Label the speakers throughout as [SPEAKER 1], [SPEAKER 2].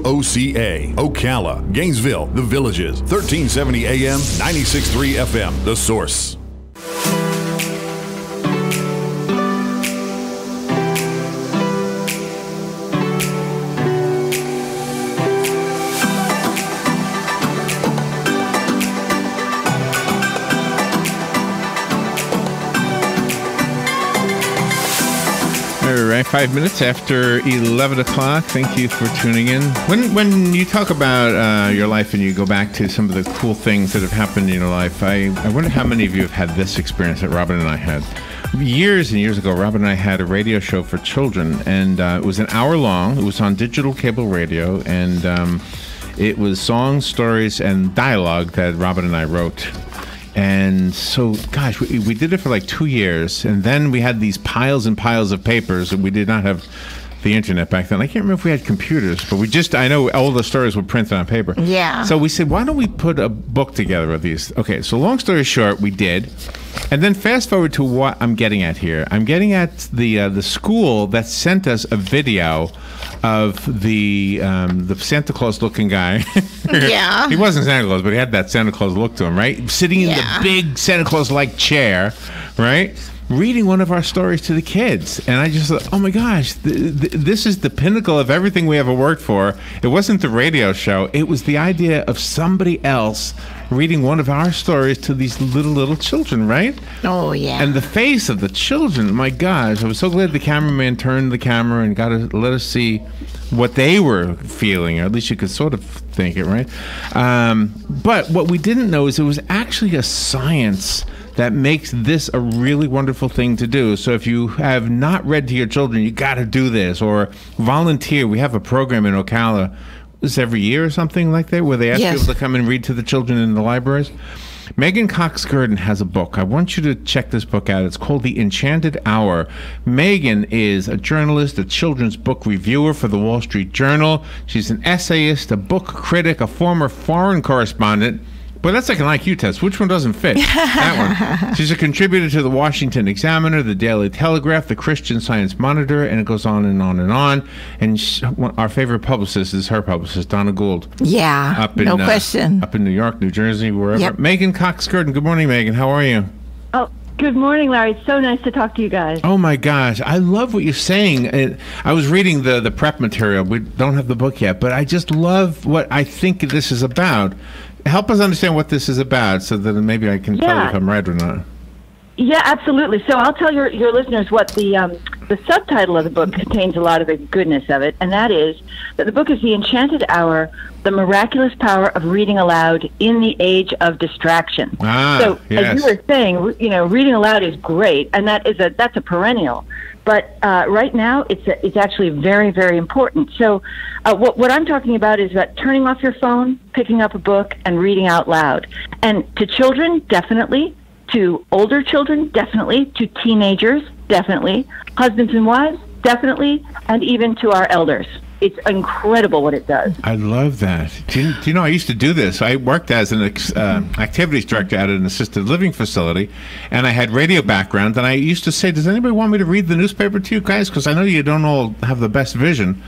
[SPEAKER 1] WOCA, Ocala, Gainesville, The Villages, 1370 AM, 96.3 FM, The Source.
[SPEAKER 2] All right, 5 minutes after 11 o'clock. Thank you for tuning in. When you talk about your life and you go back to some of the cool things that have happened in your life, I wonder how many of you have had this experience that Robin and I had. Years and years ago, Robin and I had a radio show for children, and it was an hour long. It was on digital cable radio, and it was songs, stories, and dialogue that Robin and I wrote. And so, gosh, we did it for like 2 years, and then we had these piles and piles of papers, and we did not have the internet back then. I can't remember if we had computers, but I know all the stories were printed on paper.
[SPEAKER 3] Yeah.
[SPEAKER 2] So we said, why don't we put a book together of these? Okay, so long story short, we did. And then fast forward to what I'm getting at here. I'm getting at the school that sent us a video of the Santa Claus looking guy.
[SPEAKER 3] Yeah.
[SPEAKER 2] He wasn't Santa Claus, but he had that Santa Claus look to him, right? Sitting in the big Santa Claus-like chair, right? Reading one of our stories to the kids. And I just thought, oh my gosh, this is the pinnacle of everything we ever worked for. It wasn't the radio show. It was the idea of somebody else reading one of our stories to these little children, right?
[SPEAKER 3] Oh, yeah.
[SPEAKER 2] And the face of the children, my gosh, I was so glad the cameraman turned the camera and got to let us see what they were feeling, or at least you could sort of think it, right? But what we didn't know is it was actually a science that makes this a really wonderful thing to do. So if you have not read to your children, you got to do this, or volunteer. We have a program in Ocala, this every year or something like that, where they ask people to come and read to the children in the libraries. Meghan Gurdon has a book. I want you to check this book out. It's called The Enchanted Hour. Meghan is a journalist, a children's book reviewer for the Wall Street Journal. She's an essayist, a book critic, a former foreign correspondent. But that's like an IQ test. Which one doesn't fit? That one. She's a contributor to the Washington Examiner, the Daily Telegraph, the Christian Science Monitor, and it goes on and on and on. And our favorite publicist is her publicist, Donna Gould.
[SPEAKER 3] Yeah, no question.
[SPEAKER 2] Up in New York, New Jersey, wherever.
[SPEAKER 3] Yep.
[SPEAKER 2] Meghan Gurdon. Good morning, Meghan. How are you?
[SPEAKER 4] Oh, good morning, Larry. It's so nice to talk to you guys.
[SPEAKER 2] Oh, my gosh. I love what you're saying. I was reading the prep material. We don't have the book yet, but I just love what I think this is about. Help us understand what this is about so that maybe I can tell you if I'm right or not.
[SPEAKER 4] Yeah, absolutely. So I'll tell your listeners what the subtitle of the book contains a lot of the goodness of it, and that is that the book is The Enchanted Hour, the miraculous power of reading aloud in the age of distraction. So as you were saying, reading aloud is great, and that's a perennial. But right now, it's actually very, very important. So what I'm talking about is that turning off your phone, picking up a book, and reading out loud. And to children, definitely. To older children, definitely. To teenagers, definitely. Husbands and wives, definitely. And even to our elders. It's incredible what it does.
[SPEAKER 2] I love that. Do you know, I used to do this. I worked as an activities director at an assisted living facility, and I had radio background, and I used to say, does anybody want me to read the newspaper to you guys? Because I know you don't all have the best vision.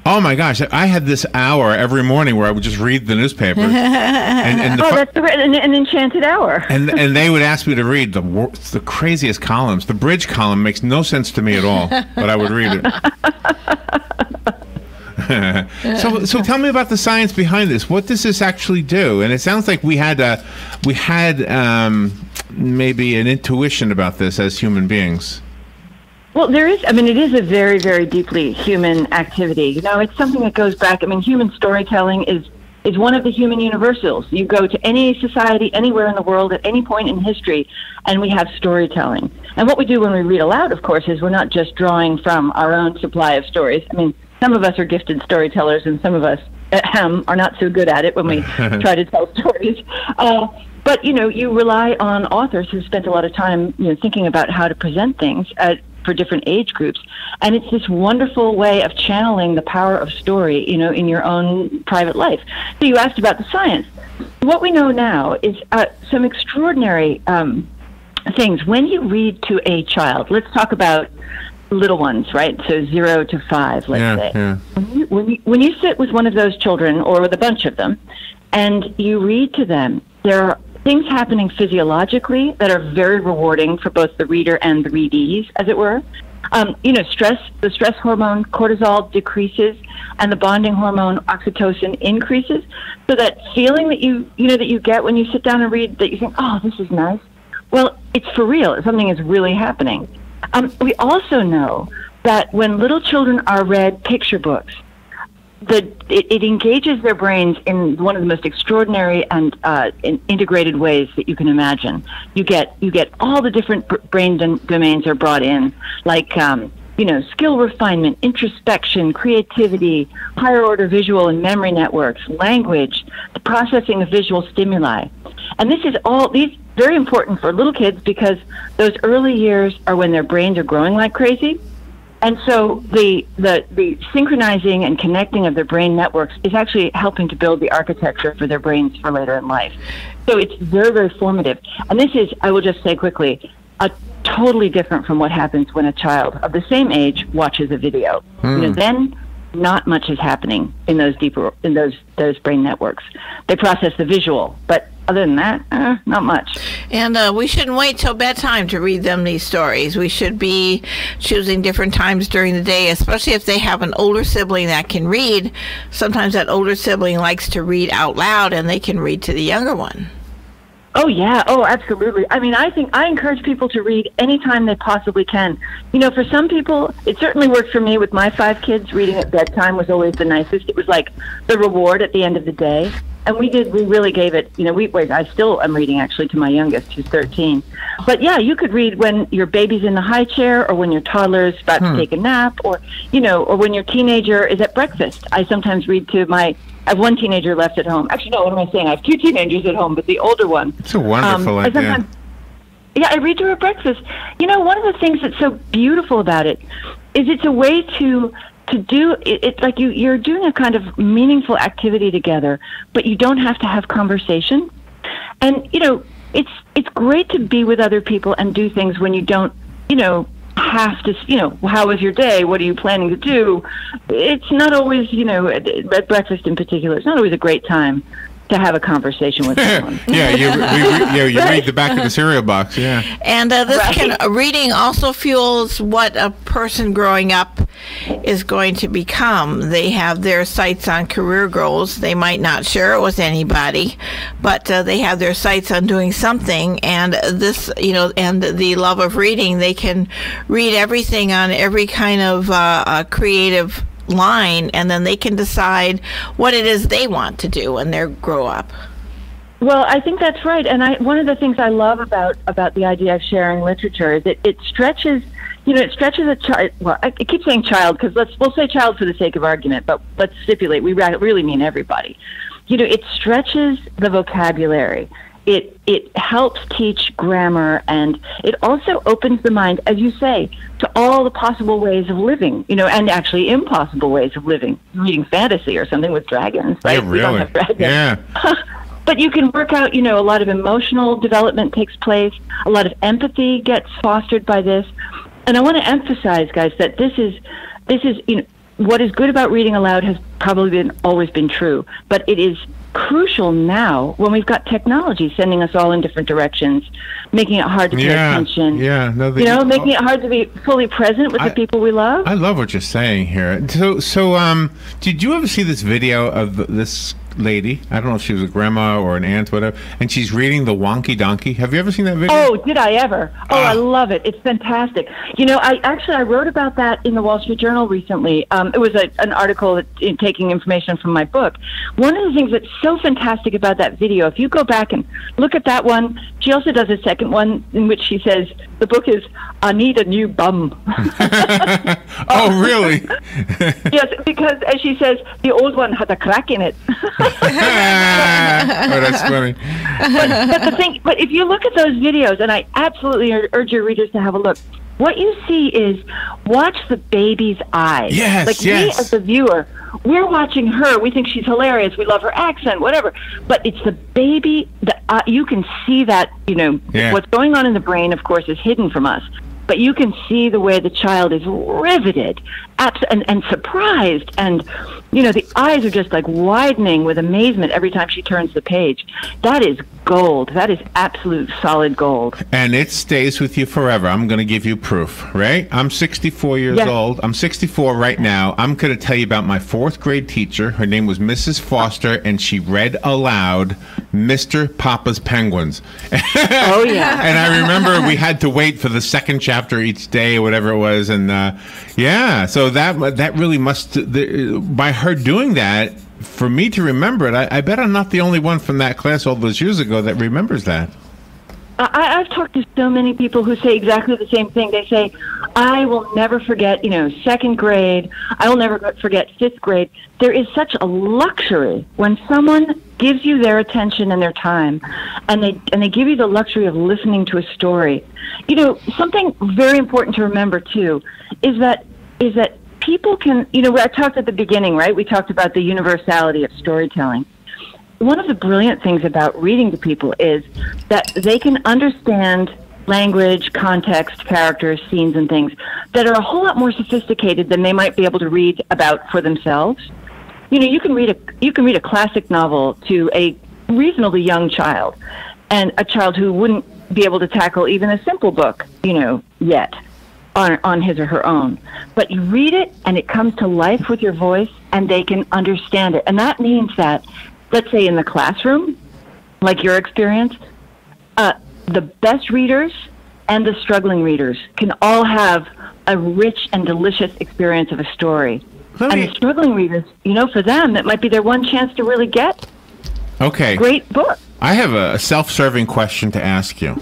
[SPEAKER 2] Oh, my gosh. I had this hour every morning where I would just read the newspaper.
[SPEAKER 4] That's an enchanted hour.
[SPEAKER 2] And they would ask me to read the craziest columns. The bridge column makes no sense to me at all, but I would read it. So tell me about the science behind this. What does this actually do? And it sounds like we had maybe an intuition about this as human beings.
[SPEAKER 4] Well, there is. I mean, it is a very, very deeply human activity. It's something that goes back. I mean, human storytelling is one of the human universals. You go to any society, anywhere in the world, at any point in history, and we have storytelling. And what we do when we read aloud, of course, is we're not just drawing from our own supply of stories. I mean, some of us are gifted storytellers, and some of us are not so good at it when we try to tell stories. But, you rely on authors who spent a lot of time, thinking about how to present things for different age groups. And it's this wonderful way of channeling the power of story, in your own private life. So you asked about the science. What we know now is some extraordinary things. When you read to a child, let's talk about little ones, right? So 0 to 5, let's say.
[SPEAKER 2] Yeah.
[SPEAKER 4] When you sit with one of those children, or with a bunch of them, and you read to them, there are things happening physiologically that are very rewarding for both the reader and the readees, as it were. The stress hormone cortisol decreases, and the bonding hormone oxytocin increases. So that feeling that you get when you sit down and read, that you think, oh, this is nice. Well, it's for real. Something is really happening. We also know that when little children are read picture books, it engages their brains in one of the most extraordinary and integrated ways that you can imagine. You get all the different brain domains are brought in, like skill refinement, introspection, creativity, higher order visual and memory networks, language, the processing of visual stimuli. And this is these very important for little kids, because those early years are when their brains are growing like crazy. And so the synchronizing and connecting of their brain networks is actually helping to build the architecture for their brains for later in life. So it's very, very formative. And this is, I will just say quickly, totally different from what happens when a child of the same age watches a video. Then not much is happening in those those brain networks. They process the visual, but other than that, not much.
[SPEAKER 3] And we shouldn't wait till bedtime to read them these stories. We should be choosing different times during the day, especially if they have an older sibling that can read. Sometimes that older sibling likes to read out loud, and they can read to the younger one.
[SPEAKER 4] Oh, yeah. Oh, absolutely. I mean, I encourage people to read anytime they possibly can. For some people, it certainly worked for me with my 5 kids. Reading at bedtime was always the nicest. It was like the reward at the end of the day. And we really gave it, I still am reading actually to my youngest, who's 13. But yeah, you could read when your baby's in the high chair, or when your toddler is about to take a nap, or when your teenager is at breakfast. I sometimes read to I have one teenager left at home. Actually, no, what am I saying? I have 2 teenagers at home, but the older one.
[SPEAKER 2] It's a wonderful idea.
[SPEAKER 4] Yeah, I read to her at breakfast. One of the things that's so beautiful about it is it's a way to do it's like you're doing a kind of meaningful activity together, but you don't have to have conversation. And it's great to be with other people and do things when you don't have to, how was your day? What are you planning to do? It's not always, at breakfast in particular, it's not always a great time to have a conversation with someone.
[SPEAKER 2] You read the back of the cereal box, yeah.
[SPEAKER 3] And reading also fuels what a person growing up is going to become. They have their sights on career goals. They might not share it with anybody, but they have their sights on doing something. And this, and the love of reading, they can read everything on every kind of creative line, and then they can decide what it is they want to do when they grow up.
[SPEAKER 4] Well, I think that's right. And one of the things I love about the idea of sharing literature is that it stretches, a child. Well, I keep saying child because we'll say child for the sake of argument, but let's stipulate we really mean everybody. It stretches the vocabulary. It helps teach grammar, and it also opens the mind, as you say, to all the possible ways of living, and actually impossible ways of living. Reading fantasy or something with dragons, right?
[SPEAKER 2] Yeah, really.
[SPEAKER 4] We don't have dragons.
[SPEAKER 2] Yeah.
[SPEAKER 4] But you can work out, a lot of emotional development takes place. A lot of empathy gets fostered by this. And I want to emphasize, guys, that this is, what is good about reading aloud has probably always been true, but it is crucial now when we've got technology sending us all in different directions, making it hard to pay attention.
[SPEAKER 2] Yeah,
[SPEAKER 4] making it hard to be fully present with the people we love.
[SPEAKER 2] I love what you're saying here. So, did you ever see this video of this lady? I don't know if she was a grandma or an aunt, whatever, and she's reading The Wonky Donkey. Have you ever seen that video?
[SPEAKER 4] Oh, did I ever? Oh, I love it. It's fantastic. I wrote about that in the Wall Street Journal recently. It was an article taking information from my book. One of the things that's so fantastic about that video, if you go back and look at that one, she also does a second one in which she says, the book is, I Need a New Bum.
[SPEAKER 2] Oh, really?
[SPEAKER 4] Yes, because, as she says, the old one had a crack in it.
[SPEAKER 2] Oh, that's funny.
[SPEAKER 4] But if you look at those videos, and I absolutely urge your readers to have a look, what you see is, watch the baby's eyes.
[SPEAKER 2] Yes,
[SPEAKER 4] we as the viewer, we're watching her. We think she's hilarious. We love her accent, whatever. But it's the baby that you can see that, what's going on in the brain, of course, is hidden from us. but you can see the way the child is riveted and surprised, and the eyes are just like widening with amazement every time she turns the page. That is gold. That is absolute solid gold.
[SPEAKER 2] And it stays with you forever. I'm going to give you proof, right? I'm 64 years old. I'm 64 right now. I'm going to tell you about my 4th grade teacher. Her name was Mrs. Foster, and she read aloud Mr. Papa's Penguins.
[SPEAKER 4] Oh, yeah.
[SPEAKER 2] And I remember we had to wait for the 2nd chapter each day or whatever it was. And so that really by her doing that, for me to remember it, I bet I'm not the only one from that class all those years ago that remembers that.
[SPEAKER 4] I've talked to so many people who say exactly the same thing. They say, I will never forget, 2nd grade. I will never forget 5th grade. There is such a luxury when someone gives you their attention and their time, and they give you the luxury of listening to a story. Something very important to remember, too, is that people can, I talked at the beginning, right? We talked about the universality of storytelling. One of the brilliant things about reading to people is that they can understand language, context, characters, scenes, and things that are a whole lot more sophisticated than they might be able to read about for themselves. You can read a classic novel to a reasonably young child, and a child who wouldn't be able to tackle even a simple book, yet on his or her own. But you read it, and it comes to life with your voice, and they can understand it. And that means that, let's say in the classroom, like your experience, the best readers and the struggling readers can all have a rich and delicious experience of a story. And the struggling readers, for them, it might be their one chance to really get
[SPEAKER 2] a
[SPEAKER 4] great book.
[SPEAKER 2] I have a self-serving question to ask you.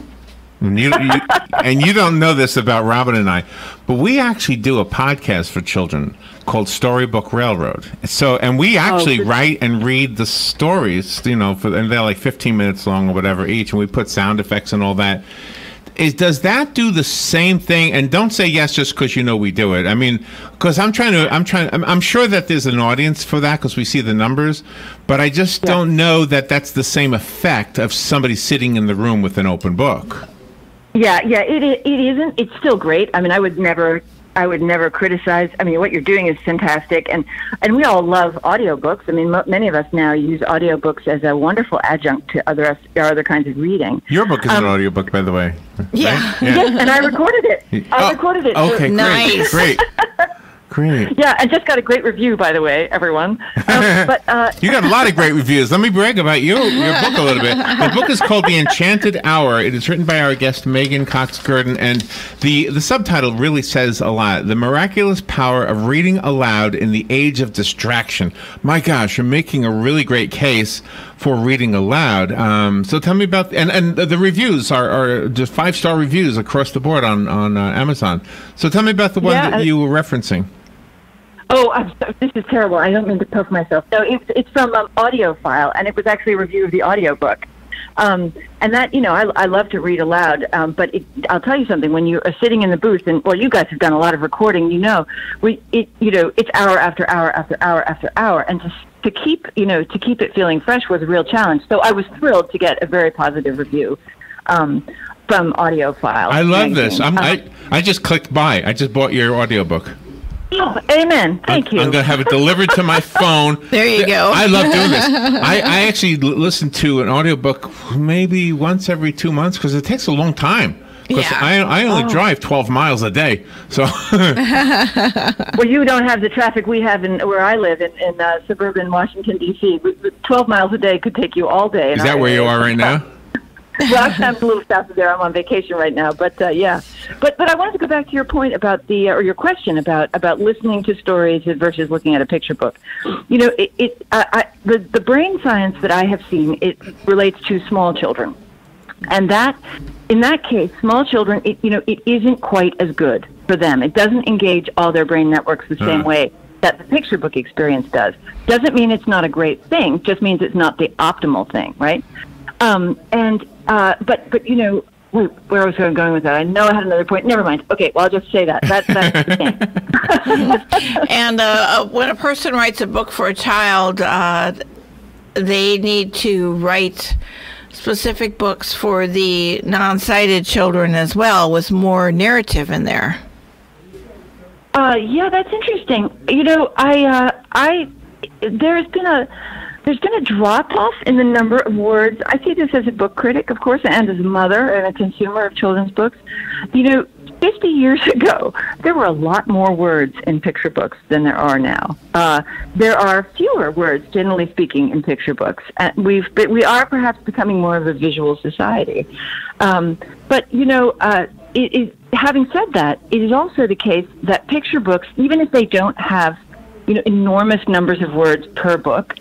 [SPEAKER 2] And you don't know this about Robin and I, but we actually do a podcast for children called Storybook Railroad. And we actually write and read the stories, and they're like 15 minutes long or whatever each, and we put sound effects and all that. Does that do the same thing? And don't say yes just because we do it. I mean, because I'm sure that there's an audience for that because we see the numbers, but I just don't know that that's the same effect of somebody sitting in the room with an open book.
[SPEAKER 4] Yeah, it isn't. It's still great. I mean, I would never criticize. I mean, what you're doing is fantastic, and we all love audiobooks. I mean, many of us now use audiobooks as a wonderful adjunct to other kinds of reading.
[SPEAKER 2] Your book is an audiobook, by the way.
[SPEAKER 3] Yeah.
[SPEAKER 2] Right? Yeah.
[SPEAKER 4] Yes, and I recorded it. I recorded it.
[SPEAKER 2] Okay,
[SPEAKER 3] nice.
[SPEAKER 2] Great.
[SPEAKER 4] Yeah, and just got a great review, by the way, everyone.
[SPEAKER 2] But you got a lot of great reviews. Let me brag about your book a little bit. The book is called The Enchanted Hour. It is written by our guest, Meghan Gurdon, and the subtitle really says a lot. The miraculous power of reading aloud in the age of distraction. My gosh, you're making a really great case for reading aloud. So tell me about, and the reviews are just 5-star reviews across the board on Amazon. So tell me about the one that you were referencing.
[SPEAKER 4] Oh, this is terrible. I don't mean to puff myself. No, it's from Audiophile, and it was actually a review of the audiobook. And that, I love to read aloud, but I'll tell you something. When you are sitting in the booth, and you guys have done a lot of recording, it's hour after hour after hour after hour, and to keep it feeling fresh was a real challenge. So I was thrilled to get a very positive review from Audiophile.
[SPEAKER 2] I love this. I just clicked buy. I just bought your audiobook.
[SPEAKER 4] Oh, amen. Thank you.
[SPEAKER 2] I'm going to have it delivered to my phone.
[SPEAKER 3] There you go.
[SPEAKER 2] I love doing this. I actually listen to an audiobook maybe once every 2 months because it takes a long time. Because I only drive 12 miles a day. So.
[SPEAKER 4] Well, you don't have the traffic we have where I live in suburban Washington, D.C. 12 miles a day could take you all day.
[SPEAKER 2] Is that where you are right now?
[SPEAKER 4] Well, actually, I'm a little south of there. I'm on vacation right now, but yeah. But I wanted to go back to your point about or your question about listening to stories versus looking at a picture book. The brain science that I have seen, it relates to small children, and that in that case, small children, it isn't quite as good for them. It doesn't engage all their brain networks the same way that the picture book experience does. Doesn't mean it's not a great thing. Just means it's not the optimal thing, right? But where I was going with that? I know I had another point. Never mind. Okay, well, I'll just say that. That's the thing.
[SPEAKER 3] And when a person writes a book for a child, they need to write specific books for the non-sighted children as well, with more narrative in there.
[SPEAKER 4] Yeah, that's interesting. You know, there's been a drop off in the number of words. I see this as a book critic, of course, and as a mother and a consumer of children's books. You know, 50 years ago, there were a lot more words in picture books than there are now. There are fewer words, generally speaking, in picture books. We are perhaps becoming more of a visual society. But, you know, having said that, it is also the case that picture books, even if they don't have, you know, enormous numbers of words per book,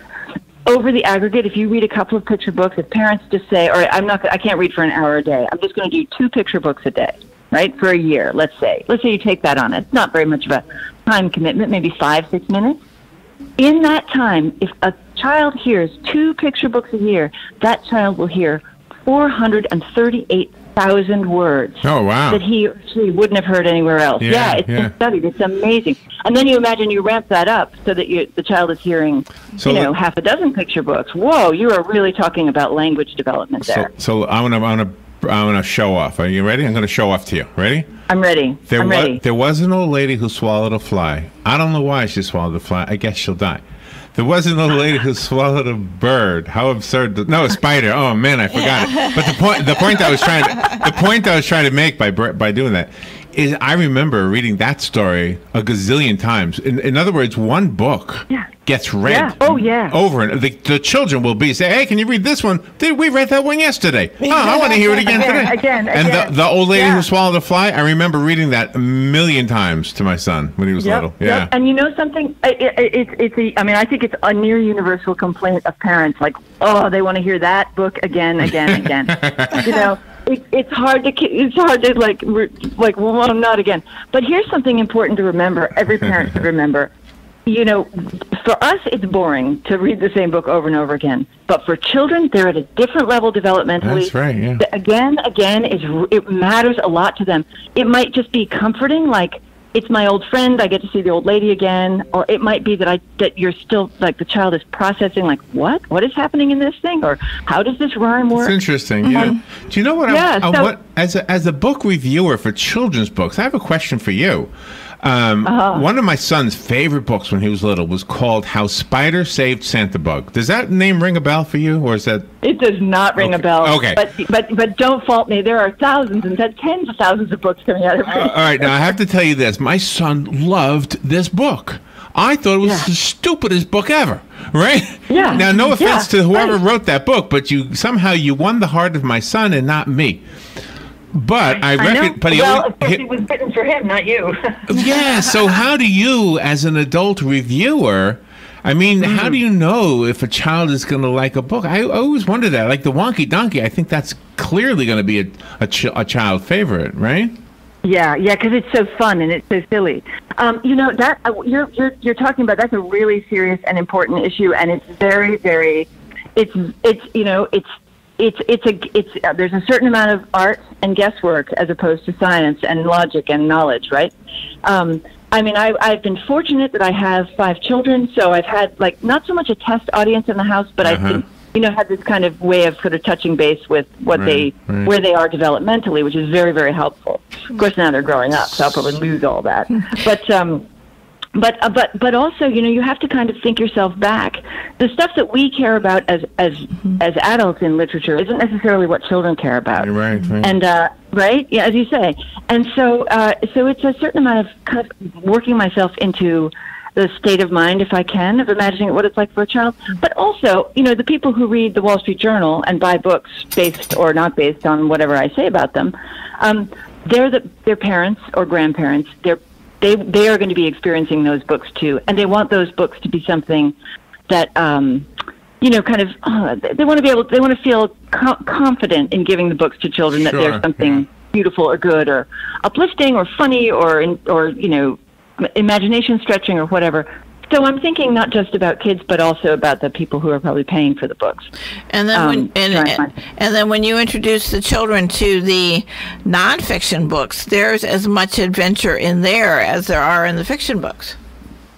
[SPEAKER 4] over the aggregate, if you read a couple of picture books, if parents just say, all right, I can't read for an hour a day, I'm just going to do 2 picture books a day, right, for a year, let's say you take that on. It's not very much of a time commitment, maybe 5-6 minutes. In that time, if a child hears 2 picture books a year, that child will hear 438,000 words.
[SPEAKER 2] Oh, wow.
[SPEAKER 4] That he or she wouldn't have heard anywhere else. Yeah, it's been studied. It's amazing. And then you imagine you ramp that up so that the child is hearing, half a dozen picture books. Whoa, you are really talking about language development there.
[SPEAKER 2] So I want to show off. Are you ready? I'm going to show off to you. Ready?
[SPEAKER 4] I'm ready.
[SPEAKER 2] There was an old lady who swallowed a fly. I don't know why she swallowed a fly. I guess she'll die. There was an old lady who swallowed a bird. How absurd! No, a spider. Oh man, I forgot it. But the point I was trying to make by doing that is I remember reading that story a gazillion times. In other words, one book gets read over, and the children will say, "Hey, can you read this one? We read that one yesterday. Oh, I want to hear it again today."
[SPEAKER 4] Again.
[SPEAKER 2] And the old lady who swallowed a fly, I remember reading that a million times to my son when he was little. Yeah.
[SPEAKER 4] Yep. And you know something? I think it's a near universal complaint of parents, like, oh, they want to hear that book again. You know. It's hard to like, well, not again. But here's something important to remember. Every parent should remember. You know, for us, it's boring to read the same book over and over again. But for children, they're at a different level developmentally.
[SPEAKER 2] That's right. Yeah.
[SPEAKER 4] Again, it matters a lot to them. It might just be comforting, like, it's my old friend, I get to see the old lady again, or it might be that you're still, like, the child is processing, like, what is happening in this thing, or how does this rhyme work?
[SPEAKER 2] It's interesting. Yeah. Do you know what? As a book reviewer for children's books, I have a question for you. One of my son's favorite books when he was little was called How Spider Saved Santa Bug. Does that name ring a bell for you, or is that?
[SPEAKER 4] It does not ring a bell.
[SPEAKER 2] Okay.
[SPEAKER 4] But don't fault me. There are thousands and tens of thousands of books coming out of it.
[SPEAKER 2] All right. Now I have to tell you this. My son loved this book. I thought it was the stupidest book ever. Right?
[SPEAKER 4] Yeah.
[SPEAKER 2] Now, no offense to whoever wrote that book, but you won the heart of my son and not me. But I reckon. But
[SPEAKER 4] of course, it was written for him, not you.
[SPEAKER 2] Yeah. So how do you, as an adult reviewer, I mean, how do you know if a child is going to like a book? I always wonder that. Like the Wonky Donkey, I think that's clearly going to be a child favorite, right?
[SPEAKER 4] Yeah, because it's so fun and it's so silly. You know that you're talking about. That's a really serious and important issue, and it's very, very. It's there's a certain amount of art and guesswork as opposed to science and logic and knowledge, right? I mean, I've been fortunate that I have 5 children, so I've had, like, not so much a test audience in the house, but I've been, had this kind of way of sort of touching base with what where they are developmentally, which is very, very helpful. Of course, now they're growing up, so I'll probably lose all that. But also, you have to kind of think yourself back. The stuff that we care about as adults in literature isn't necessarily what children care about.
[SPEAKER 2] Right.
[SPEAKER 4] And yeah, as you say. And so it's a certain amount of kind of working myself into the state of mind, if I can, of imagining what it's like for a child. But also, the people who read the Wall Street Journal and buy books based or not based on whatever I say about them, their parents or grandparents. They are going to be experiencing those books too, and they want those books to be something that they want to feel confident in giving the books to children, that there's something beautiful or good or uplifting or funny or imagination stretching or whatever. So I'm thinking not just about kids, but also about the people who are probably paying for the books.
[SPEAKER 3] And then when you introduce the children to the nonfiction books, there's as much adventure in there as there are in the fiction books.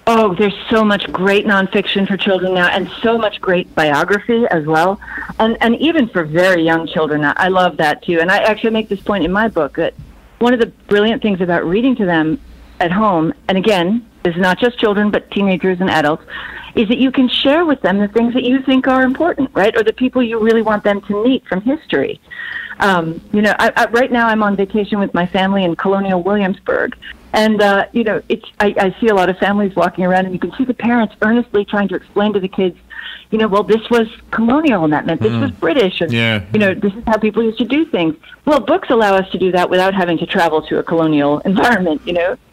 [SPEAKER 4] Oh, there's so much great nonfiction for children now, and so much great biography as well. And even for very young children, I love that too. And I actually make this point in my book that one of the brilliant things about reading to them at home, and again, this is not just children, but teenagers and adults, is that you can share with them the things that you think are important, right? Or the people you really want them to meet from history. Right now I'm on vacation with my family in Colonial Williamsburg. And, I see a lot of families walking around, and you can see the parents earnestly trying to explain to the kids, well, this was colonial, and that meant this was British, and, this is how people used to do things. Well, books allow us to do that without having to travel to a colonial environment,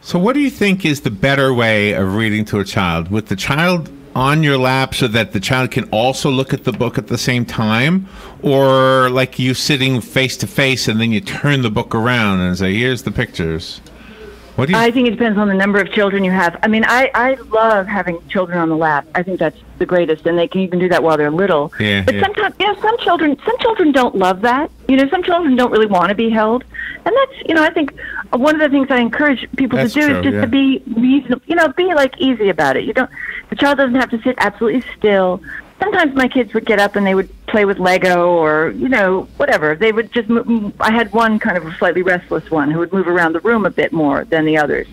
[SPEAKER 2] So what do you think is the better way of reading to a child? With the child on your lap so that the child can also look at the book at the same time? Or like you sitting face to face and then you turn the book around and say, here's the pictures? What do you...
[SPEAKER 4] I think it depends on the number of children you have. I mean, I love having children on the lap. I think that's the greatest, and they can even do that while they're little. But sometimes, some children don't love that. Some children don't really want to be held, and that's, I think one of the things I encourage people to do is just to be reasonable. Be like easy about it. The child doesn't have to sit absolutely still. Sometimes my kids would get up and they would play with Lego or, whatever. They would just move. I had one kind of a slightly restless one who would move around the room a bit more than the others.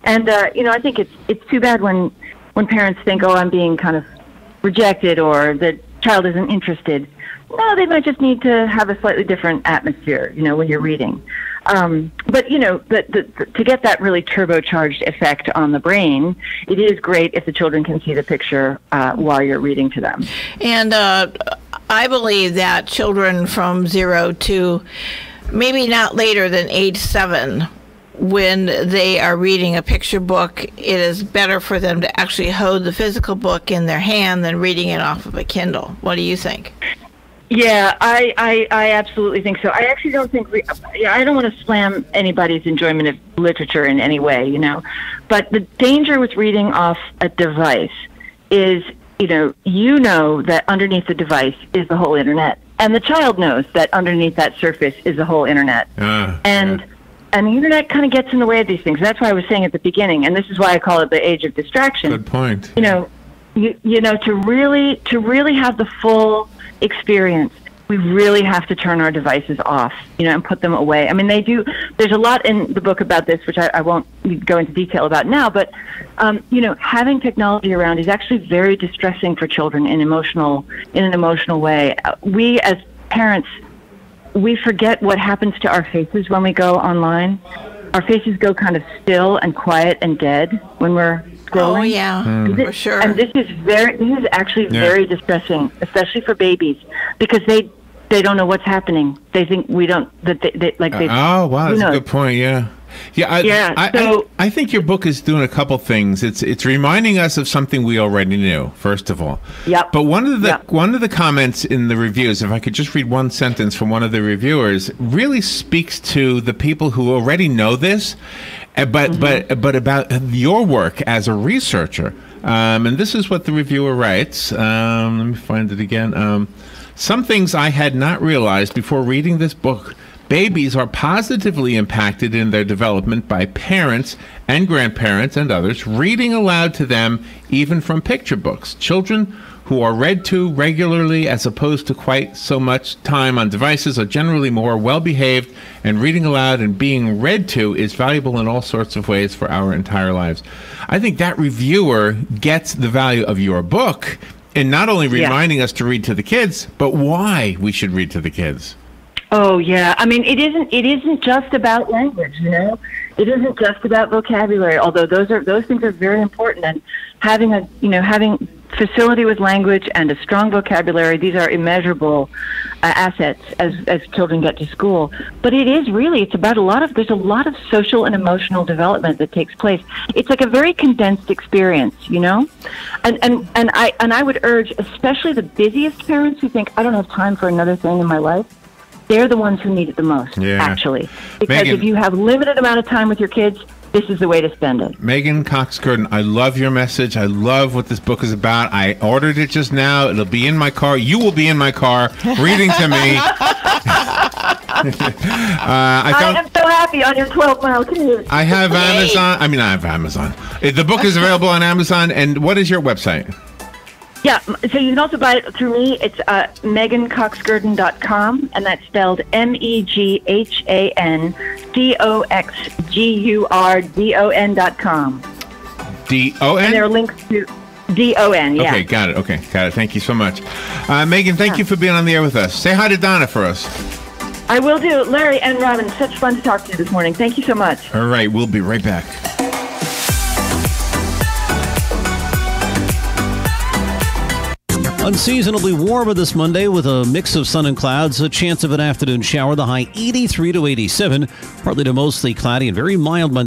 [SPEAKER 4] And, I think it's too bad when parents think, oh, I'm being kind of rejected or the child isn't interested. No, they might just need to have a slightly different atmosphere, when you're reading. But to get that really turbocharged effect on the brain, it is great if the children can see the picture while you're reading to them.
[SPEAKER 3] And I believe that children from 0 to maybe not later than age 7, when they are reading a picture book, it is better for them to actually hold the physical book in their hand than reading it off of a Kindle. What do you think?
[SPEAKER 4] Yeah, I absolutely think so. I actually don't think I don't want to slam anybody's enjoyment of literature in any way, But the danger with reading off a device is, that underneath the device is the whole internet, and the child knows that underneath that surface is the whole internet, and the internet kind of gets in the way of these things. That's why I was saying at the beginning, and this is why I call it the age of distraction.
[SPEAKER 2] Good point.
[SPEAKER 4] To really have the full experience, we really have to turn our devices off, and put them away. I mean, they do. There's a lot in the book about this, which I won't go into detail about now. But having technology around is actually very distressing for children in an emotional way. We as parents, we forget what happens to our faces when we go online. Our faces go kind of still and quiet and dead when we're scrolling.
[SPEAKER 3] Oh yeah, for sure.
[SPEAKER 4] And this is actually very distressing, especially for babies, because they don't know what's happening. They think we don't. That they like they.
[SPEAKER 2] Oh wow, that's a good point. Yeah. I think your book is doing a couple things. It's reminding us of something we already knew, first of all.
[SPEAKER 4] Yep.
[SPEAKER 2] But one of the comments in the reviews, if I could just read one sentence from one of the reviewers, really speaks to the people who already know this, but about your work as a researcher. And this is what the reviewer writes. Let me find it again. Some things I had not realized before reading this book. Babies are positively impacted in their development by parents and grandparents and others reading aloud to them, even from picture books. Children who are read to regularly as opposed to quite so much time on devices are generally more well-behaved, and reading aloud and being read to is valuable in all sorts of ways for our entire lives. I think that reviewer gets the value of your book in not only reminding us to read to the kids, but why we should read to the kids.
[SPEAKER 4] Oh yeah, I mean it isn't just about language, It isn't just about vocabulary, although those things are very important. And having facility with language and a strong vocabulary, these are immeasurable assets as children get to school. But it's about there's a lot of social and emotional development that takes place. It's like a very condensed experience, And I would urge, especially the busiest parents who think I don't have time for another thing in my life. They're the ones who need it the most, actually. Because
[SPEAKER 2] Meghan,
[SPEAKER 4] if you have limited amount of time with your kids, this is the way to spend it.
[SPEAKER 2] Meghan Cox-Gurdon, I love your message. I love what this book is about. I ordered it just now. It'll be in my car. You will be in my car reading to me.
[SPEAKER 4] I am so happy on your 12-mile commute.
[SPEAKER 2] I have Amazon. I have Amazon. The book is available on Amazon. And what is your website?
[SPEAKER 4] Yeah, so you can also buy it through me. It's MeghanCoxGurdon.com, and that's spelled MeghanCoxGurdon.com.
[SPEAKER 2] D-O-N?
[SPEAKER 4] And there are links to D-O-N, yeah.
[SPEAKER 2] Okay, got it. Thank you so much. Meghan, thank you for being on the air with us. Say hi to Donna for us.
[SPEAKER 4] I will do. Larry and Robin, such fun to talk to you this morning. Thank you so much.
[SPEAKER 2] All right, we'll be right back.
[SPEAKER 5] Unseasonably warmer this Monday with a mix of sun and clouds, a chance of an afternoon shower, the high 83 to 87, partly to mostly cloudy and very mild Monday.